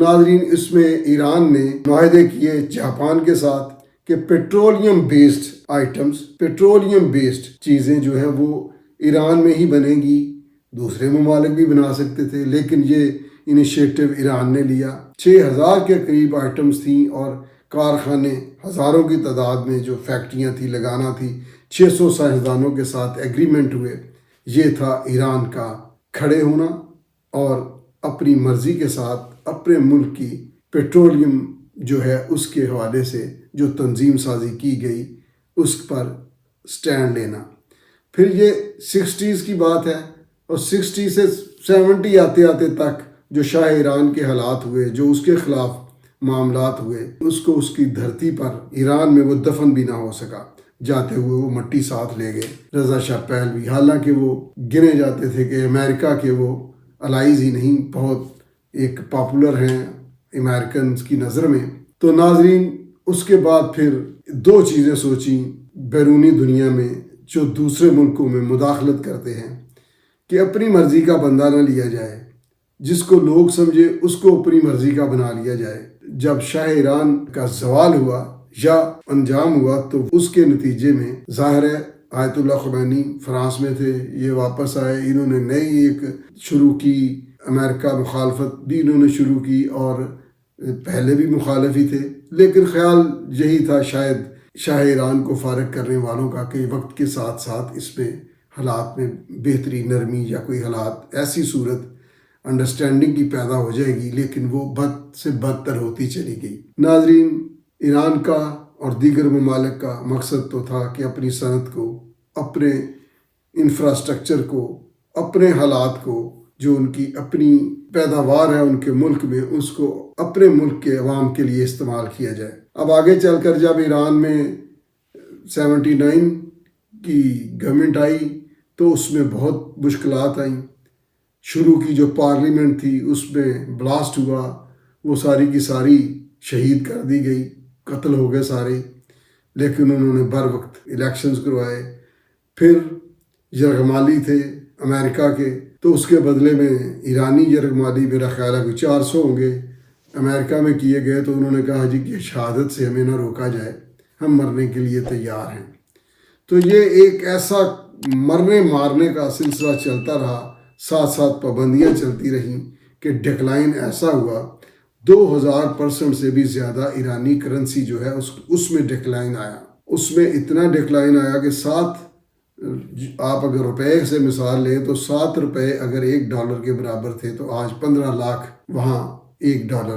ناظرین، اس میں ایران نے معاہدے کیے جاپان کے ساتھ کہ پیٹرولیم بیسڈ چیزیں جو ہیں وہ ایران میں ہی بنے گی. دوسرے ممالک بھی بنا سکتے تھے، لیکن یہ انیشیٹو ایران نے لیا. 6,000 کے قریب آئٹمز تھیں اور کارخانے ہزاروں کی تعداد میں جو فیکٹریاں تھیں لگانا تھی. 600 سائنسدانوں کے ساتھ ایگریمنٹ ہوئے. یہ تھا ایران کا کھڑے ہونا اور اپنی مرضی کے ساتھ اپنے ملک کی پیٹرولیم جو ہے اس کے حوالے سے جو تنظیم سازی کی گئی اس پر سٹینڈ لینا. پھر یہ 60s کی بات ہے، اور 60 سے 70 آتے آتے تک جو شاہ ایران کے حالات ہوئے، جو اس کے خلاف معاملات ہوئے، اس کو اس کی دھرتی پر ایران میں وہ دفن بھی نہ ہو سکا. جاتے ہوئے وہ مٹی ساتھ لے گئے. رضا شاہ پہلوی، حالانکہ وہ گنے جاتے تھے کہ امریکہ کے وہ الائز ہی نہیں، بہت ایک پاپولر ہیں امریکنز کی نظر میں. تو ناظرین، اس کے بعد پھر دو چیزیں سوچیں بیرونی دنیا میں جو دوسرے ملکوں میں مداخلت کرتے ہیں کہ اپنی مرضی کا بندہ نہ لیا جائے، جس کو لوگ سمجھے اس کو اپنی مرضی کا بنا لیا جائے. جب شاہ ایران کا زوال ہوا یا انجام ہوا تو اس کے نتیجے میں ظاہر ہے آیت اللہ خمینی فرانس میں تھے، یہ واپس آئے، انہوں نے نئی ایک شروع کی، امریکہ مخالفت بھی انہوں نے شروع کی، اور پہلے بھی مخالف ہی تھے، لیکن خیال یہی تھا شاید شاہ ایران کو فارغ کرنے والوں کا کہ وقت کے ساتھ ساتھ اس میں حالات میں بہتری، نرمی یا کوئی حالات ایسی صورت انڈرسٹینڈنگ کی پیدا ہو جائے گی، لیکن وہ بد سے بدتر ہوتی چلی گئی. ناظرین، ایران کا اور دیگر ممالک کا مقصد تو تھا کہ اپنی صنعت کو، اپنے انفراسٹرکچر کو، اپنے حالات کو، جو ان کی اپنی پیداوار ہے ان کے ملک میں، اس کو اپنے ملک کے عوام کے لیے استعمال کیا جائے. اب آگے چل کر جب ایران میں 79 کی گورنمنٹ آئی تو اس میں بہت مشکلات آئیں. شروع کی جو پارلیمنٹ تھی اس میں بلاسٹ ہوا، وہ ساری کی ساری شہید کر دی گئی، قتل ہو گئے سارے، لیکن انہوں نے بر وقت الیکشنز کروائے. پھر یرغمالی تھے امریکہ کے، تو اس کے بدلے میں ایرانی یرغمالی میرا خیال ہے کہ 400 ہوں گے امریکہ میں کیے گئے. تو انہوں نے کہا جی کہ شہادت سے ہمیں نہ روکا جائے، ہم مرنے کے لیے تیار ہیں. تو یہ ایک ایسا مرنے مارنے کا سلسلہ چلتا رہا، ساتھ ساتھ پابندیاں چلتی رہیں کہ ڈکلائن ایسا ہوا 2000% سے بھی زیادہ ایرانی کرنسی جو ہے اس میں ڈکلائن آیا. اس میں اتنا ڈکلائن آیا کہ آپ اگر روپے سے مثال لیں تو 7 روپے اگر $1 کے برابر تھے تو آج 15 لاکھ وہاں $1